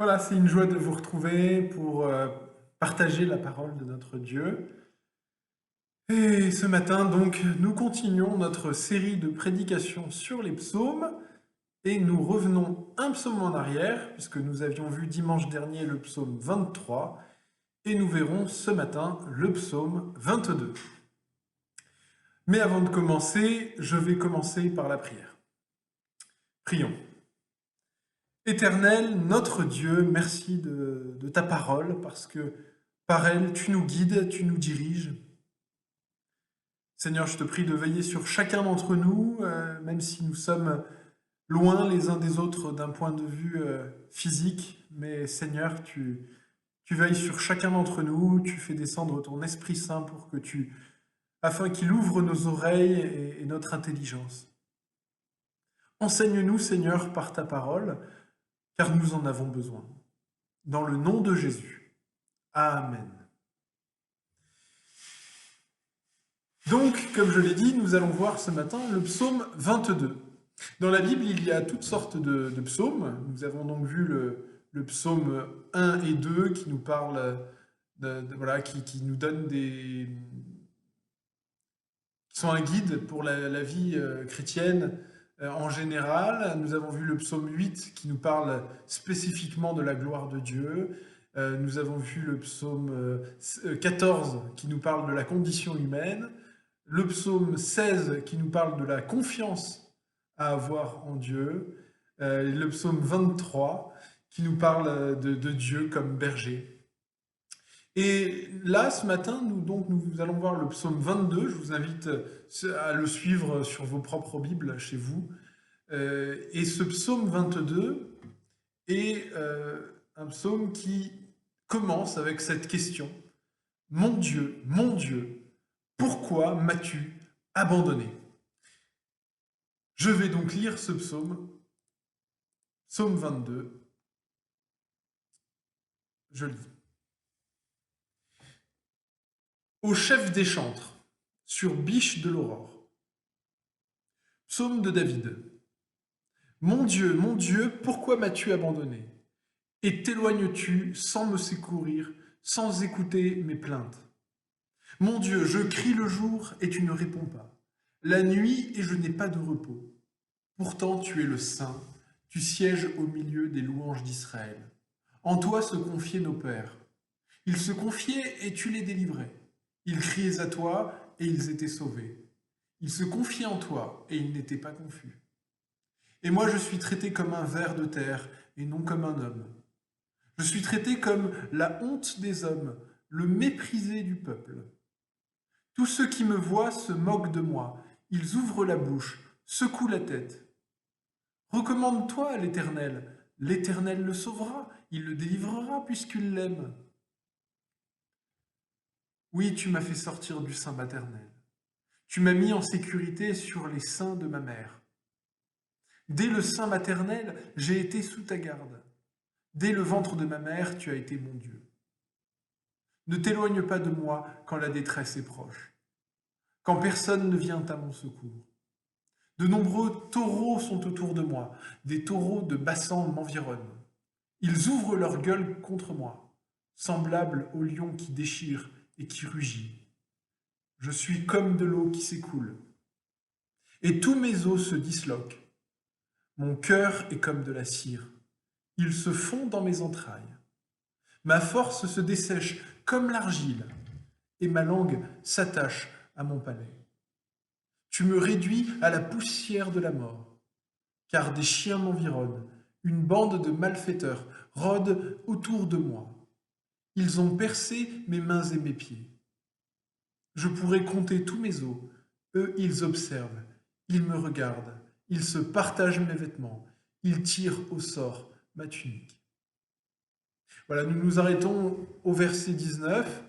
Voilà, c'est une joie de vous retrouver pour partager la parole de notre Dieu. Et ce matin, donc, nous continuons notre série de prédications sur les psaumes et nous revenons un psaume en arrière, puisque nous avions vu dimanche dernier le psaume 23 et nous verrons ce matin le psaume 22. Mais avant de commencer, je vais commencer par la prière. Prions. Éternel, notre Dieu, merci de ta parole, parce que par elle, tu nous guides, tu nous diriges. Seigneur, je te prie de veiller sur chacun d'entre nous, même si nous sommes loin les uns des autres d'un point de vue physique. Mais Seigneur, tu veilles sur chacun d'entre nous, tu fais descendre ton Esprit Saint afin qu'il ouvre nos oreilles et notre intelligence. Enseigne-nous, Seigneur, par ta parole, car nous en avons besoin. Dans le nom de Jésus. Amen. Donc, comme je l'ai dit, nous allons voir ce matin le psaume 22. Dans la Bible, il y a toutes sortes de psaumes. Nous avons donc vu le psaume 1 et 2 qui nous parlent, voilà, qui nous donnent qui sont un guide pour la vie chrétienne en général. Nous avons vu le psaume 8 qui nous parle spécifiquement de la gloire de Dieu. Nous avons vu le psaume 14 qui nous parle de la condition humaine. Le psaume 16 qui nous parle de la confiance à avoir en Dieu. Le psaume 23 qui nous parle de Dieu comme berger. Et là, ce matin, nous allons voir le psaume 22. Je vous invite à le suivre sur vos propres Bibles chez vous. Et ce psaume 22 est un psaume qui commence avec cette question. Mon Dieu, pourquoi m'as-tu abandonné? Je vais donc lire ce psaume, psaume 22. Je lis. Au chef des chantres, sur biche de l'aurore. Psaume de David. Mon Dieu, pourquoi m'as-tu abandonné? Et t'éloignes-tu sans me secourir, sans écouter mes plaintes? Mon Dieu, je crie le jour et tu ne réponds pas, la nuit et je n'ai pas de repos. Pourtant tu es le Saint, tu sièges au milieu des louanges d'Israël. En toi se confiaient nos pères. Ils se confiaient et tu les délivrais. Ils criaient à toi et ils étaient sauvés. Ils se confiaient en toi et ils n'étaient pas confus. Et moi je suis traité comme un ver de terre et non comme un homme. Je suis traité comme la honte des hommes, le méprisé du peuple. Tous ceux qui me voient se moquent de moi. Ils ouvrent la bouche, secouent la tête. Recommande-toi à l'Éternel. L'Éternel le sauvera, il le délivrera puisqu'il l'aime. Oui, tu m'as fait sortir du sein maternel. Tu m'as mis en sécurité sur les seins de ma mère. Dès le sein maternel, j'ai été sous ta garde. Dès le ventre de ma mère, tu as été mon Dieu. Ne t'éloigne pas de moi quand la détresse est proche, quand personne ne vient à mon secours. De nombreux taureaux sont autour de moi, des taureaux de Bassan m'environnent. Ils ouvrent leur gueule contre moi, semblables au lion qui déchire et qui rugit. Je suis comme de l'eau qui s'écoule, et tous mes os se disloquent. Mon cœur est comme de la cire, il se fond dans mes entrailles. Ma force se dessèche comme l'argile, et ma langue s'attache à mon palais. Tu me réduis à la poussière de la mort, car des chiens m'environnent, une bande de malfaiteurs rôde autour de moi. Ils ont percé mes mains et mes pieds. Je pourrais compter tous mes os. Eux, ils observent, ils me regardent, ils se partagent mes vêtements, ils tirent au sort ma tunique. Voilà, nous nous arrêtons au verset 19,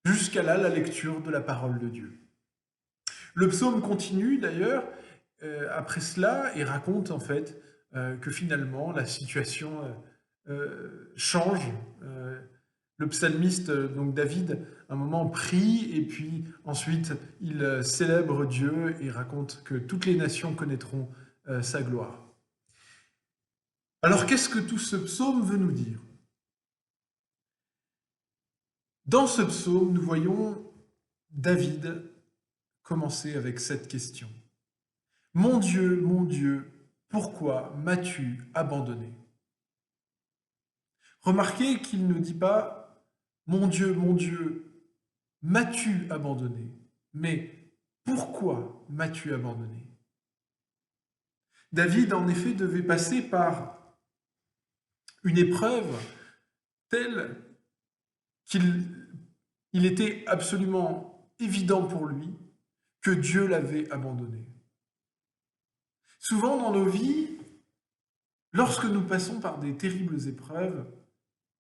jusqu'à là la lecture de la parole de Dieu. Le psaume continue d'ailleurs après cela et raconte en fait que finalement la situation change. Le psalmiste, donc David, à un moment prie et puis ensuite il célèbre Dieu et raconte que toutes les nations connaîtront sa gloire. Alors qu'est-ce que tout ce psaume veut nous dire? Dans ce psaume, nous voyons David commencer avec cette question. Mon Dieu, pourquoi m'as-tu abandonné? Remarquez qu'il ne dit pas mon Dieu, m'as-tu abandonné? Mais pourquoi m'as-tu abandonné? David, en effet, devait passer par une épreuve telle qu'il était absolument évident pour lui que Dieu l'avait abandonné. Souvent dans nos vies, lorsque nous passons par des terribles épreuves,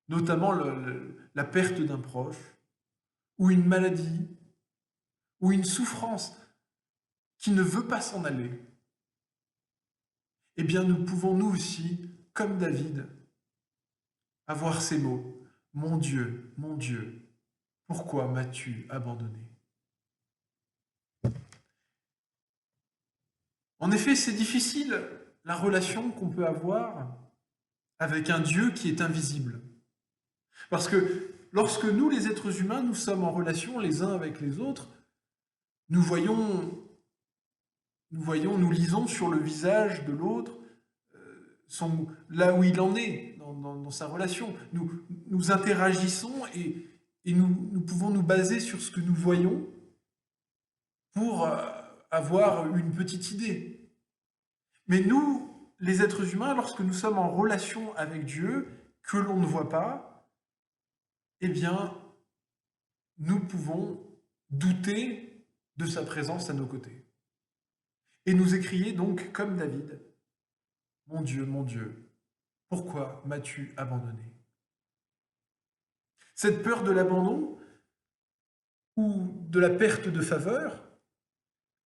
notamment la perte d'un proche, ou une maladie, ou une souffrance qui ne veut pas s'en aller, eh bien nous pouvons nous aussi, comme David, avoir ces mots. Mon Dieu, pourquoi m'as-tu abandonné? En effet, c'est difficile la relation qu'on peut avoir avec un Dieu qui est invisible. Parce que lorsque nous, les êtres humains, nous sommes en relation les uns avec les autres, nous nous lisons sur le visage de l'autre là où il en est dans sa relation. Nous interagissons et nous pouvons nous baser sur ce que nous voyons pour avoir une petite idée. Mais nous, les êtres humains, lorsque nous sommes en relation avec Dieu, que l'on ne voit pas, eh bien, nous pouvons douter de sa présence à nos côtés. Et nous écrier donc comme David, mon Dieu, pourquoi m'as-tu abandonné? Cette peur de l'abandon ou de la perte de faveur,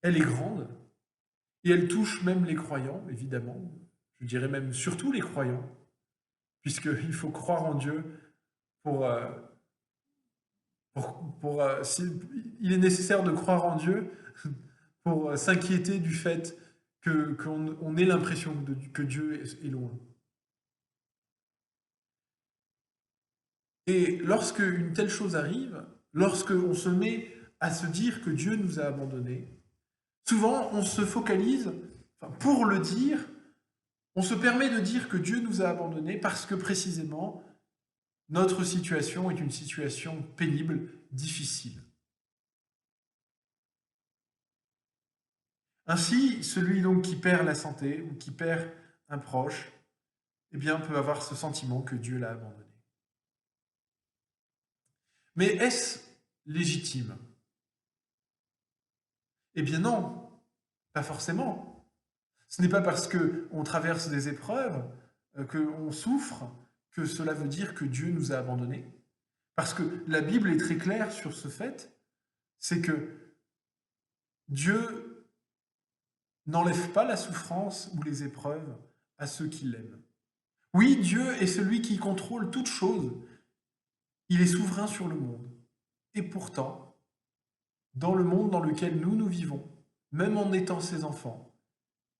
elle est grande et elle touche même les croyants, évidemment. Je dirais même surtout les croyants, puisqu'il faut croire en Dieu il est nécessaire de croire en Dieu pour s'inquiéter du fait qu'on ait l'impression que Dieu est loin. Et lorsque une telle chose arrive, lorsque on se met à se dire que Dieu nous a abandonnés, souvent on se focalise, pour le dire, on se permet de dire que Dieu nous a abandonnés parce que précisément notre situation est une situation pénible, difficile. Ainsi, celui donc qui perd la santé ou qui perd un proche, eh bien, peut avoir ce sentiment que Dieu l'a abandonné. Mais est-ce légitime? Eh bien non, pas forcément. Ce n'est pas parce qu'on traverse des épreuves, qu'on souffre, que cela veut dire que Dieu nous a abandonnés. Parce que la Bible est très claire sur ce fait, c'est que Dieu n'enlève pas la souffrance ou les épreuves à ceux qui l'aiment. Oui, Dieu est celui qui contrôle toutes choses. Il est souverain sur le monde. Et pourtant, dans le monde dans lequel nous vivons, même en étant ses enfants,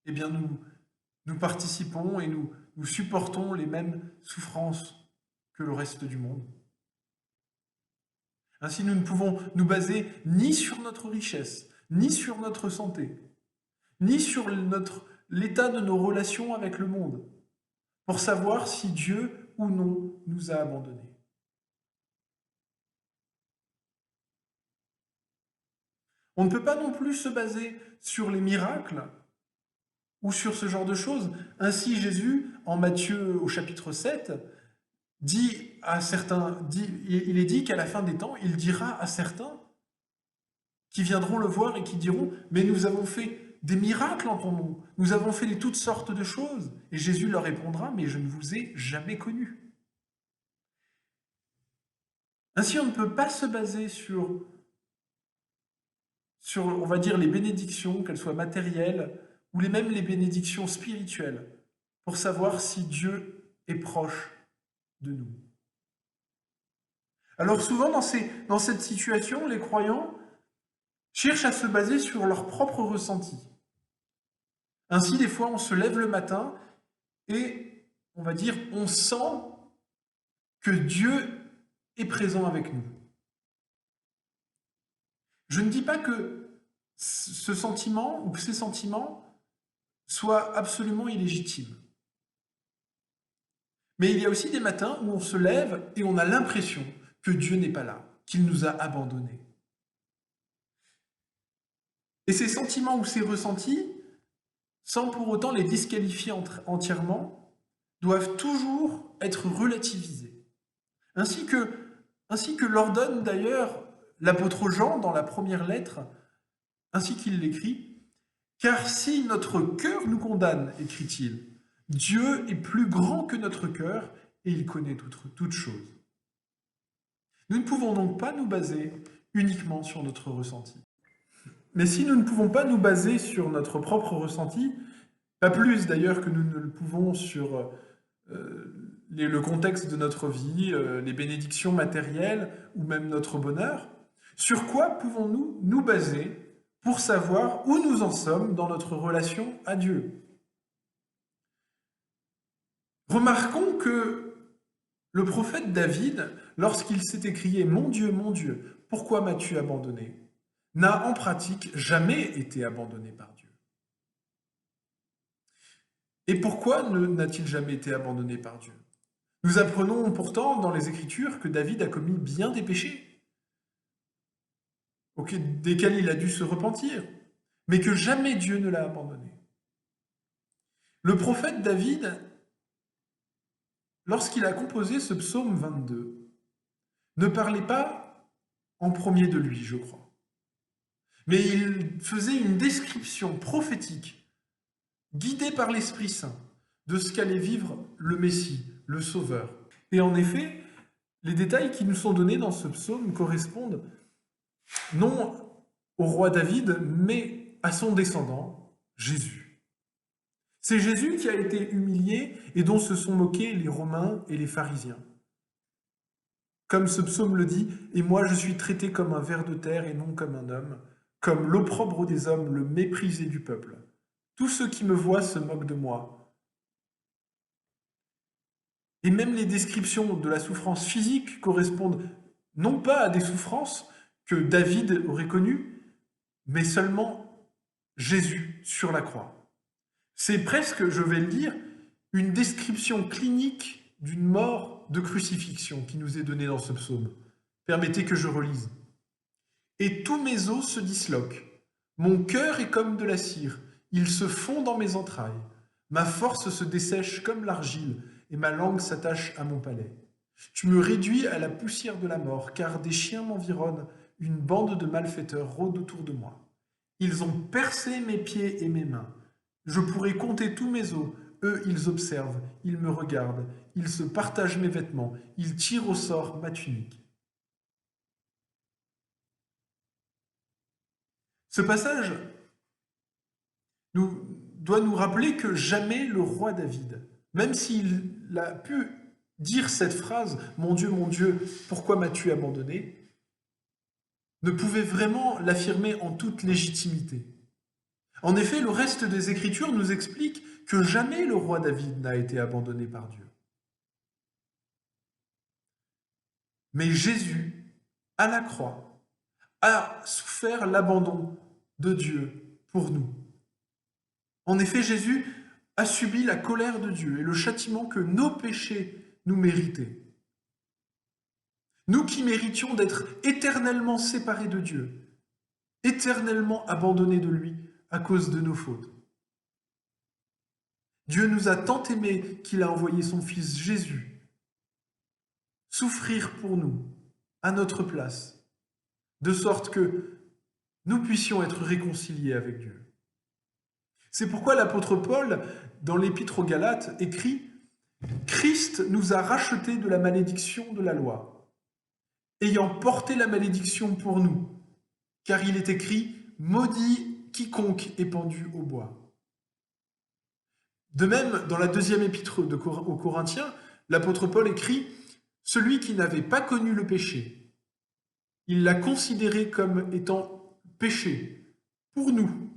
eh bien nous participons et nous supportons les mêmes souffrances que le reste du monde. Ainsi, nous ne pouvons nous baser ni sur notre richesse, ni sur notre santé, ni sur l'état de nos relations avec le monde, pour savoir si Dieu ou non nous a abandonnés. On ne peut pas non plus se baser sur les miracles ou sur ce genre de choses. Ainsi, Jésus, en Matthieu au chapitre 7, il est dit qu'à la fin des temps, il dira à certains qui viendront le voir et qui diront « Mais nous avons fait des miracles en ton nom, nous avons fait toutes sortes de choses. » Et Jésus leur répondra « Mais je ne vous ai jamais connus. » Ainsi, on ne peut pas se baser sur, on va dire, les bénédictions, qu'elles soient matérielles, ou même les bénédictions spirituelles, pour savoir si Dieu est proche de nous. Alors souvent, dans cette situation, les croyants cherchent à se baser sur leur propre ressenti. Ainsi, des fois, on se lève le matin et on va dire, on sent que Dieu est présent avec nous. Je ne dis pas que ce sentiment ou que ces sentiments soient absolument illégitimes. Mais il y a aussi des matins où on se lève et on a l'impression que Dieu n'est pas là, qu'il nous a abandonnés. Et ces sentiments ou ces ressentis, sans pour autant les disqualifier entièrement, doivent toujours être relativisés. Ainsi que l'ordonne d'ailleurs l'apôtre Jean dans la première lettre, ainsi qu'il l'écrit, « Car si notre cœur nous condamne, écrit-il, Dieu est plus grand que notre cœur et il connaît toutes choses. » Nous ne pouvons donc pas nous baser uniquement sur notre ressenti. Mais si nous ne pouvons pas nous baser sur notre propre ressenti, pas plus d'ailleurs que nous ne le pouvons sur le contexte de notre vie, les bénédictions matérielles ou même notre bonheur, sur quoi pouvons-nous nous baser pour savoir où nous en sommes dans notre relation à Dieu? Remarquons que le prophète David, lorsqu'il s'est écrié « Mon Dieu, pourquoi m'as-tu abandonné ?» n'a en pratique jamais été abandonné par Dieu. Et pourquoi n'a-t-il jamais été abandonné par Dieu? Nous apprenons pourtant dans les Écritures que David a commis bien des péchés, desquels il a dû se repentir, mais que jamais Dieu ne l'a abandonné. Le prophète David, lorsqu'il a composé ce psaume 22, ne parlait pas en premier de lui, je crois. Mais il faisait une description prophétique, guidé par l'Esprit Saint, de ce qu'allait vivre le Messie, le Sauveur. Et en effet, les détails qui nous sont donnés dans ce psaume correspondent non au roi David, mais à son descendant, Jésus. C'est Jésus qui a été humilié et dont se sont moqués les Romains et les pharisiens. Comme ce psaume le dit, « Et moi je suis traité comme un ver de terre et non comme un homme, comme l'opprobre des hommes, le méprisé du peuple. Tous ceux qui me voient se moquent de moi. » Et même les descriptions de la souffrance physique correspondent non pas à des souffrances que David aurait connues, mais seulement Jésus sur la croix. C'est presque, je vais le dire, une description clinique d'une mort de crucifixion qui nous est donnée dans ce psaume. Permettez que je relise. « Et tous mes os se disloquent. Mon cœur est comme de la cire. Il se fond dans mes entrailles. Ma force se dessèche comme l'argile, et ma langue s'attache à mon palais. Tu me réduis à la poussière de la mort, car des chiens m'environnent, une bande de malfaiteurs rôde autour de moi. Ils ont percé mes pieds et mes mains. Je pourrais compter tous mes os. Eux, ils observent, ils me regardent, ils se partagent mes vêtements, ils tirent au sort ma tunique. » Ce passage doit nous rappeler que jamais le roi David, même s'il a pu dire cette phrase « Mon Dieu, pourquoi m'as-tu abandonné ?» ne pouvait vraiment l'affirmer en toute légitimité. En effet, le reste des Écritures nous explique que jamais le roi David n'a été abandonné par Dieu. Mais Jésus, à la croix, a souffert l'abandon de Dieu pour nous. En effet, Jésus a subi la colère de Dieu et le châtiment que nos péchés nous méritaient. Nous qui méritions d'être éternellement séparés de Dieu, éternellement abandonnés de lui à cause de nos fautes. Dieu nous a tant aimés qu'il a envoyé son Fils Jésus souffrir pour nous, à notre place, de sorte que nous puissions être réconciliés avec Dieu. C'est pourquoi l'apôtre Paul, dans l'Épître aux Galates, écrit « Christ nous a rachetés de la malédiction de la loi, ayant porté la malédiction pour nous, car il est écrit « Maudit quiconque est pendu au bois ». De même, dans la deuxième épître aux Corinthiens, l'apôtre Paul écrit « Celui qui n'avait pas connu le péché, il l'a considéré comme étant péché pour nous,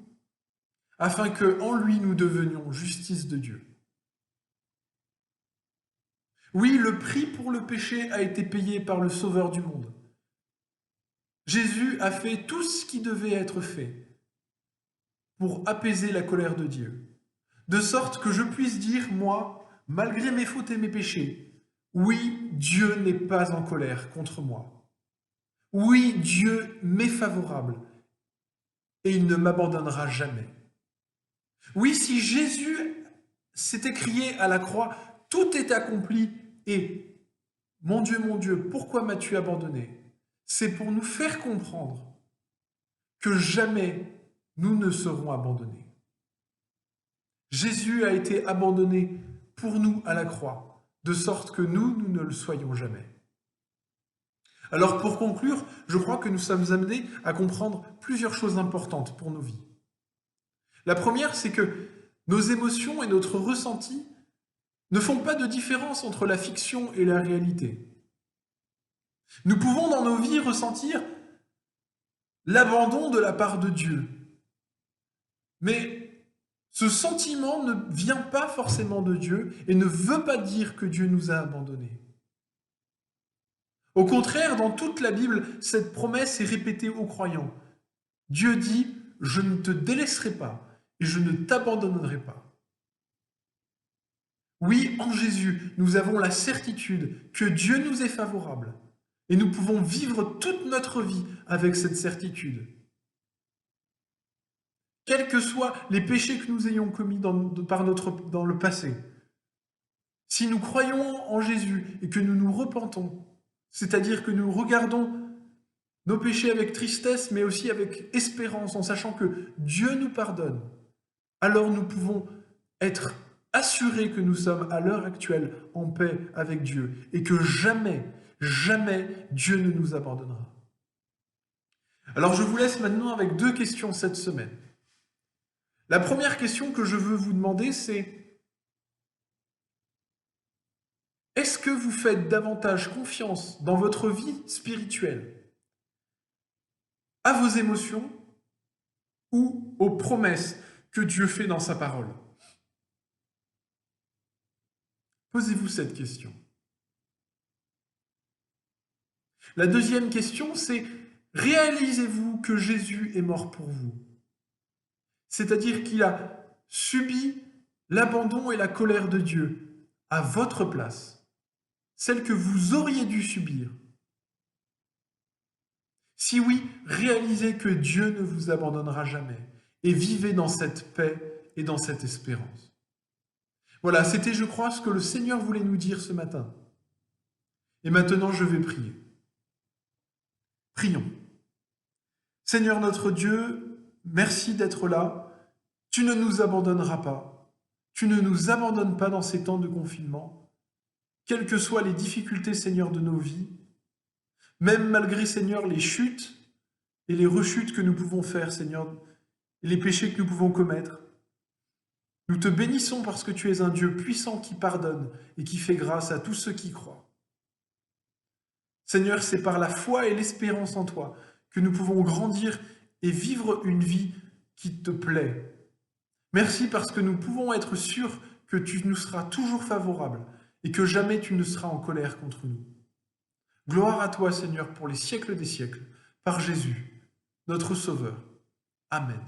afin que en lui nous devenions justice de Dieu. » Oui, le prix pour le péché a été payé par le Sauveur du monde. Jésus a fait tout ce qui devait être fait pour apaiser la colère de Dieu, de sorte que je puisse dire, moi, malgré mes fautes et mes péchés, oui, Dieu n'est pas en colère contre moi. Oui, Dieu m'est favorable et il ne m'abandonnera jamais. Oui, si Jésus s'était crié à la croix, tout est accompli et mon Dieu, pourquoi m'as-tu abandonné? C'est pour nous faire comprendre que jamais nous ne serons abandonnés. Jésus a été abandonné pour nous à la croix, de sorte que nous ne le soyons jamais. Alors pour conclure, je crois que nous sommes amenés à comprendre plusieurs choses importantes pour nos vies. La première, c'est que nos émotions et notre ressenti ne font pas de différence entre la fiction et la réalité. Nous pouvons dans nos vies ressentir l'abandon de la part de Dieu. Mais ce sentiment ne vient pas forcément de Dieu et ne veut pas dire que Dieu nous a abandonnés. Au contraire, dans toute la Bible, cette promesse est répétée aux croyants. Dieu dit, je ne te délaisserai pas et je ne t'abandonnerai pas. Oui, en Jésus, nous avons la certitude que Dieu nous est favorable et nous pouvons vivre toute notre vie avec cette certitude. Quels que soient les péchés que nous ayons commis dans le passé, si nous croyons en Jésus et que nous nous repentons, c'est-à-dire que nous regardons nos péchés avec tristesse, mais aussi avec espérance, en sachant que Dieu nous pardonne, alors nous pouvons être assurés que nous sommes à l'heure actuelle en paix avec Dieu et que jamais, jamais Dieu ne nous abandonnera. Alors je vous laisse maintenant avec 2 questions cette semaine. La première question que je veux vous demander, c'est: est-ce que vous faites davantage confiance dans votre vie spirituelle à vos émotions ou aux promesses que Dieu fait dans sa parole? Posez-vous cette question. La deuxième question, c'est: réalisez-vous que Jésus est mort pour vous? C'est-à-dire qu'il a subi l'abandon et la colère de Dieu à votre place, celle que vous auriez dû subir. Si oui, réalisez que Dieu ne vous abandonnera jamais et vivez dans cette paix et dans cette espérance. Voilà, c'était, je crois, ce que le Seigneur voulait nous dire ce matin. Et maintenant, je vais prier. Prions. Seigneur notre Dieu, merci d'être là. Tu ne nous abandonneras pas. Tu ne nous abandonnes pas dans ces temps de confinement. Quelles que soient les difficultés, Seigneur, de nos vies, même malgré, Seigneur, les chutes et les rechutes que nous pouvons faire, Seigneur, et les péchés que nous pouvons commettre, nous te bénissons parce que tu es un Dieu puissant qui pardonne et qui fait grâce à tous ceux qui croient. Seigneur, c'est par la foi et l'espérance en toi que nous pouvons grandir et vivre une vie qui te plaît. Merci parce que nous pouvons être sûrs que tu nous seras toujours favorable et que jamais tu ne seras en colère contre nous. Gloire à toi, Seigneur, pour les siècles des siècles, par Jésus, notre Sauveur. Amen.